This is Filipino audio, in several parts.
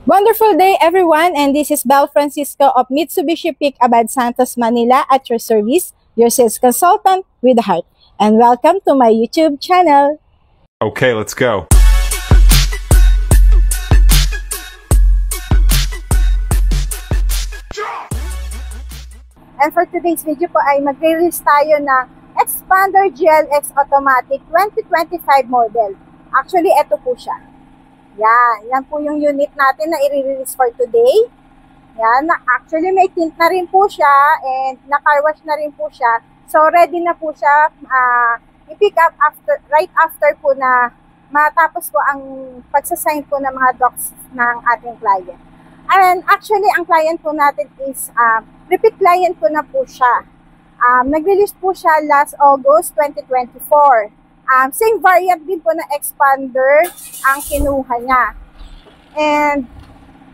Wonderful day, everyone, and this is Bel Francisco of Mitsubishi Pick Abad Santos, Manila at your service, your sales consultant with a heart. And welcome to my YouTube channel. Okay, let's go. And for today's video po ay mag-release tayo ng Expander GLX Automatic 2025 model. Actually, ito po siya. Yan po yung unit natin na i-release for today. Yan, actually may tint na rin po siya and na-car wash na rin po siya. So, ready na po siya i-pick up right after po na matapos po ang pagsasign po ng mga docs ng ating client. And actually, ang client po natin is repeat client po na po siya. Nag-release po siya last August 2024. Same variant din po na Expander ang kinuha niya. And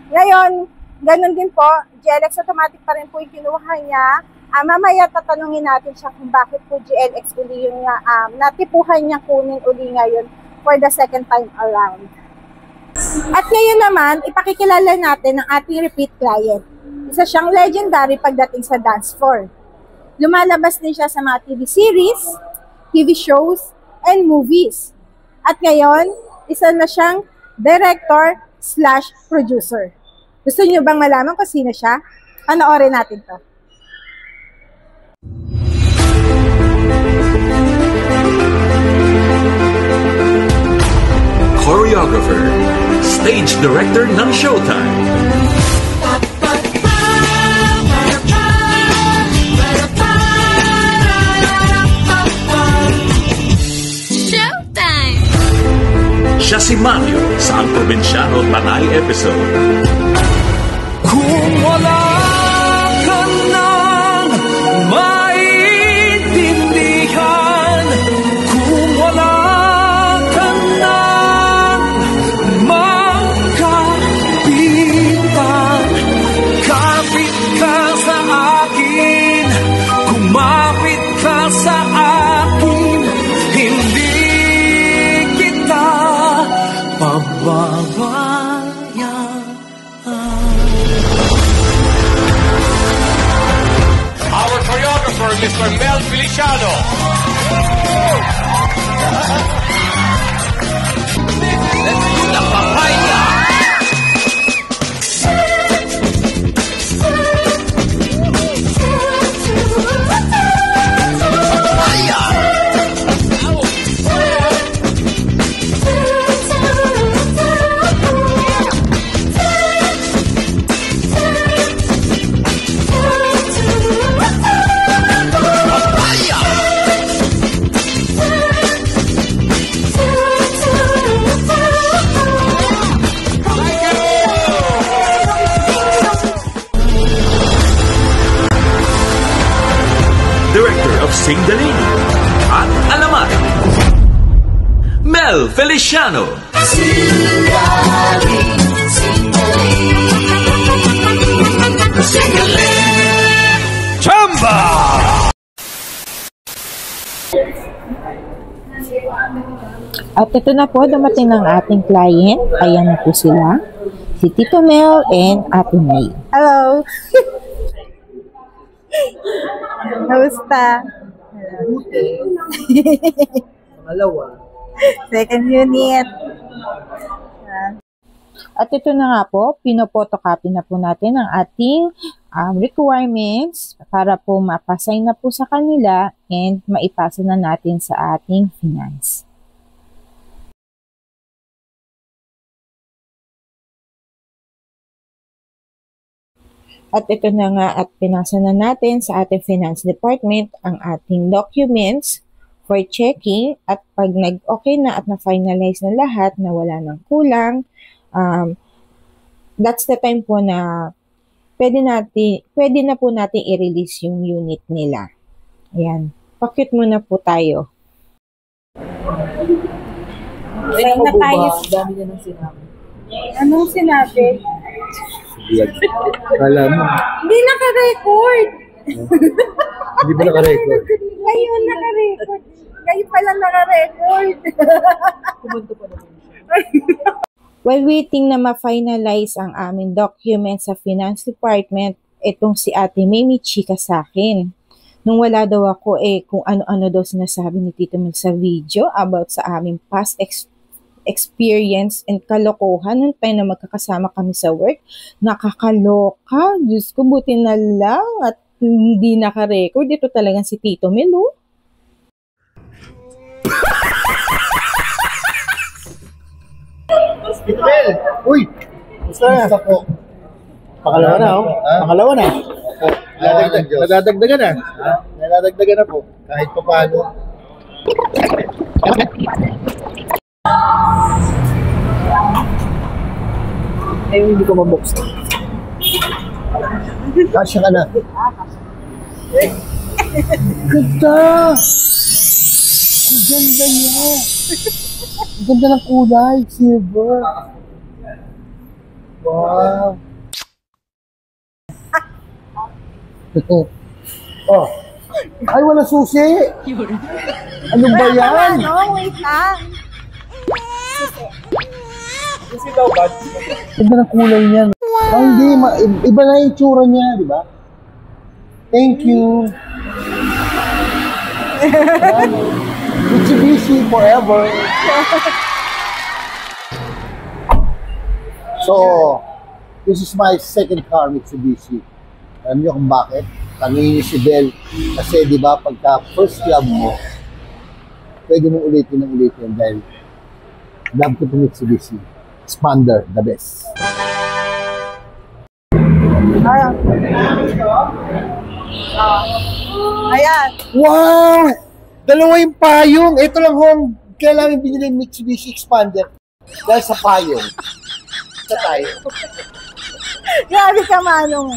ngayon, ganun din po, GLX Automatic pa rin po yung kinuha niya. Mamaya tatanungin natin siya kung bakit po GLX uli yung natipuhan niya kunin uli ngayon for the second time around. At ngayon naman, ipakikilala natin ang ating repeat client. Isa siyang legendary pagdating sa dance floor. Lumalabas din siya sa mga TV series, TV shows, and movies. At ngayon, isa na siyang director/producer. Gusto niyo bang malaman kung sino siya? Panoorin natin to. Choreographer, stage director ng Showtime. Showtime! Siya si Mario sa Ang Probinsyano Tanay episode. Kung wala ka nang maintindihan, kung wala ka nang magkapitan, kapit ka sa akin, kumapit ka sa akin, hindi kita pababayaan. Our choreographer, Mr. Mel Feliciano. Let's do the papaya. Director of Sing the Lady at Alamat, Mel Feliciano. Chamba! At ito na po, dumating ng ating client. Ayan na po sila. Si Tito Mel and Ate May. Hello! Kamusta? Pangalawa. Second unit. At ito na nga po, pinopotocopy na po natin ang ating requirements para po mapasay na po sa kanila and maipasa na natin sa ating finance. At ito na nga at pinasa na natin sa ating finance department ang ating documents for checking at pag nag-okay na at na-finalize na lahat na wala nang kulang, that's the time po na pwede na po natin i-release yung unit nila. Ayan. Pakit muna po tayo. Ay, na tayo. Dami na nang sinabi. Anong sinabi? Kala mo. Hindi naka-record. Hindi ba naka-record? Ngayon naka-record. Ngayon pala naka-record. Kumanto pa naman siya. While waiting na ma-finalize ang aming document sa Finance Department, itong si Ate May may chika sa akin. Nung wala daw ako, kung ano-ano daw sinasabi ni Tito Mel sa video about sa aming past experience and kalokohan nung time na magkakasama kami sa work. Nakakaloka. Diyos ko, buti na lang at hindi naka-record. Ito talagang si Tito Mel, oh. Mel! Uy! Gusto po. Pangalawa na, oh. Pangalawa na. Nadadagdagan na. Nadadagdagan na po. Kahit pa paano. Hindi ko mabox. Kasya ka na. Ganda! Ang ganda niya. Ang ganda ng kulay. Silver. Wow. Oh. Ay, wala susi. Ano ba yan? Ano? Wait lang. Ganda ng kulay niya. Wow. Hindi, iba na yung tsura niya, di ba? Thank you. Mitsubishi forever. So, this is my second car, Mitsubishi. Alam niyo kung bakit? Tanungin niyo si Bel. Kasi di ba pagka first love mo, pwede mong ulitin ng ulitin dahil love ko itong Mitsubishi. Expander, the best. Ayan. Wow! Dalawa yung payong. Ito lang hong kaya namin binili yung Mitsubishi Expander dahil sa payong. Sa tayo. Grabe ka, Manong.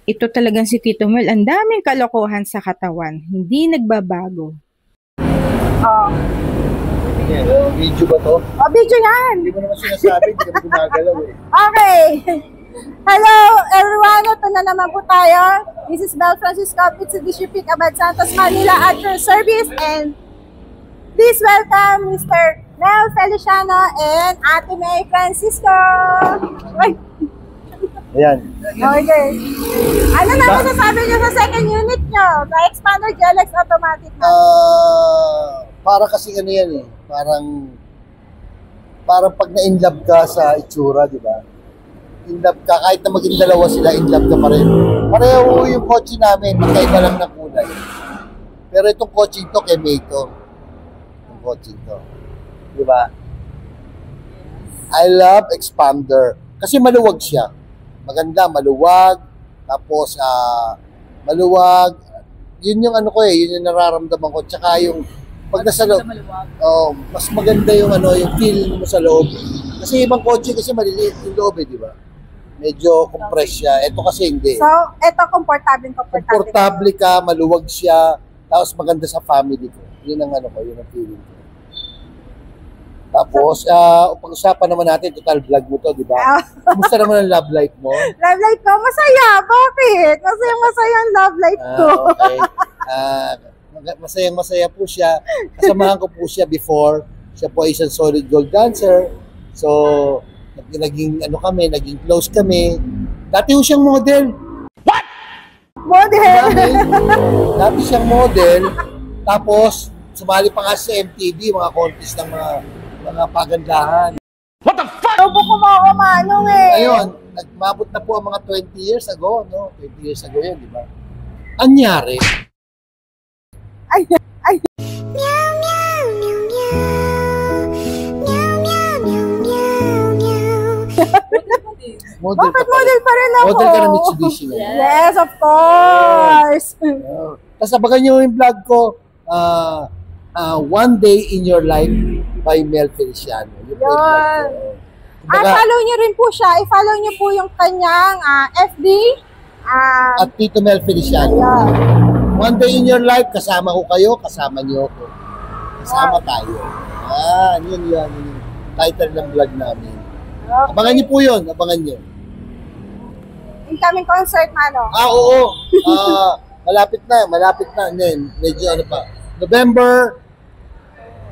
Ito talagang si Tito Mel. Ang daming kalokohan sa katawan. Hindi nagbabago. Oh. Video ba to? Oh, video yan. Hindi mo naman sinasabi, hindi kami gumagalaw eh. Okay. Hello, everyone. Ito na naman po tayo. This is Bel Francisco, Mitsubishi Pick Abad Santos, Manila at your service. And please welcome Mr. Mel Feliciano and Ate May Francisco. Ay. Ayan. Okay. Ano na masasabi niyo sa second unit niyo? The Expander GLX Automatic. Para kasi ano yan eh. Parang pag na-inlove ka sa itsura, di ba? In-love ka, kahit na maging dalawa sila, in-love ka pa rin. Pareho yung kotse namin, magkaiba lang ng kulay. Pero itong kotse ito, kay May ito. Itong kotse ito. Di ba? I love Expander. Kasi maluwag siya. Maganda, maluwag. Tapos, maluwag. Yun yung ano ko eh, yun yung nararamdaman ko. Tsaka yung pag nasa loob, mas maganda yung ano, yung feel mo sa loob. Kasi ibang kotse kasi maliliit yung loob eh, di ba? Medyo compress siya. Ito kasi hindi. So, ito komportable. Komportable ka, maluwag siya, tapos maganda sa family ko. Yun ang ano ko, yun ang feeling ko. Tapos, pag-usapan naman natin, total vlog mo to, di ba? Kumusta naman ang love life mo? Love life ko? Masaya. Bakit? Masaya ang love life ko. Okay. Masayang-masaya po siya. Kasamahan ko po siya before. Siya po ay isang solid gold dancer. So, naging close kami. Dati po siyang model. What? Model? Dati siyang model. Tapos, sumali pa nga sa MTV, mga contest ng mga pagandahan. What the fuck? Tubo ko mga kumanong eh. Ngayon, nagmabot na po ang mga 20 years ago, no? 20 years ago yun, di ba? Anyari? Ay. Meow, meow, meow, meow. Meow, meow, meow, meow, meow. Bakit model pa rin ako? Model ka ng Mitsubishi na. Yes, of course. Tapos abangan nyo yung vlog ko, One Day in Your Life by Mel Feliciano. Yun. Follow nyo rin po siya. I-follow nyo po yung kanyang FB. At Tito Mel Feliciano. Yeah. One Day in Your Life, kasama ko kayo, kasama niyo ako. Kasama tayo. Yun yung title ng vlog namin. Okay. Abangan niyo po yun, abangan niyo. Incoming concert, Mano. Oo. malapit na. Medyo ano pa. November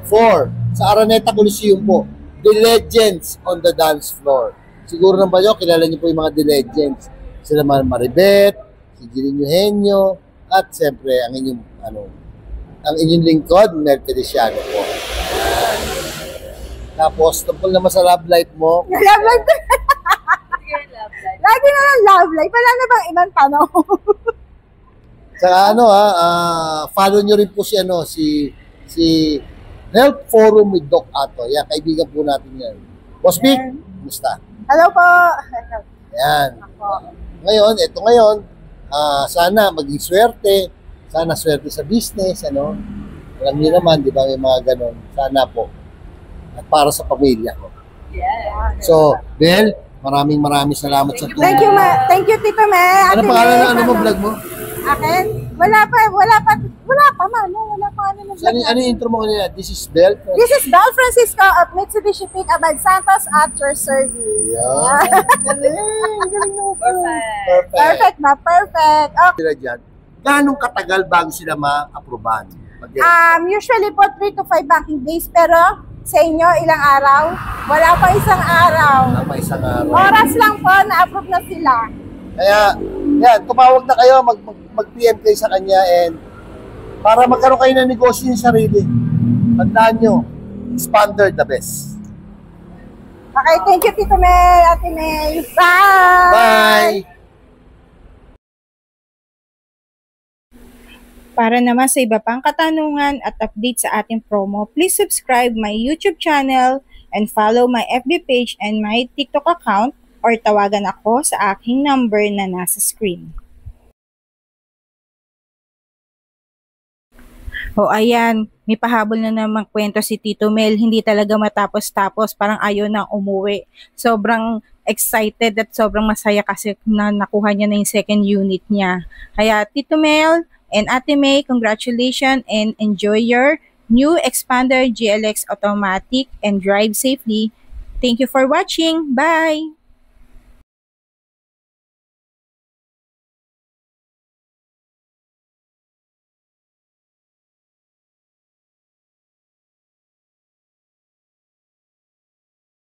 4. sa Araneta Coliseum po. The Legends on the Dance Floor. Siguro naman nyo, kilala nyo po yung mga The Legends. Sila Maribeth, si Gilin Eugenio, at siyempre ang inyong lingkod, Mel Feliciano po. Ayan. Tapos, tungkol naman sa love life mo. Love life. Lagi na lang love life. Wala na bang ibang tanong? Sa follow nyo rin po si Health Forum with Doc Ato. Yan, kaibigan po natin yan. Boss Vic, kumusta? Hello po. Yan. Ngayon, sana maging swerte. Sana swerte sa business, Alam niyo naman, di ba, may mga ganon. Sana po. At para sa pamilya ko. Yeah. So, Bel, maraming salamat sa tulong. Thank you, Tito Me. Ano pangalan mo vlog mo? Akin? Wala pa, wala pa Ano yung intro mo kanina? This is Bel? This is Bel Francisco of Mitsubishi Pick Abad Santos at your service. Yeah. Galing mo. Perfect na, perfect. Okay. Sila dyan, ganong katagal bago sila ma-aprobahan? Usually po 3 to 5 banking days, pero sa inyo, ilang araw? Wala pa isang araw. Wala pa isang araw. Oras lang po, na-approve na sila. Kaya, yan, tumawag na kayo, mag-PM kayo sa kanya and para magkaroon kayo ng negosyo yung sarili. Tandaan nyo, Expander the best. Okay, thank you, Tito May, Ate May. Bye! Bye! Para naman sa iba pang katanungan at update sa ating promo, please subscribe my YouTube channel and follow my FB page and my TikTok account or tawagan ako sa aking number na nasa screen. O ayan, may pahabol na namang kwento si Tito Mel, hindi talaga matapos-tapos, parang ayaw na umuwi. Sobrang excited at sobrang masaya kasi na nakuha niya na yung second unit niya. Kaya Tito Mel and Ate May, congratulations and enjoy your new Expander GLX Automatic and drive safely. Thank you for watching. Bye!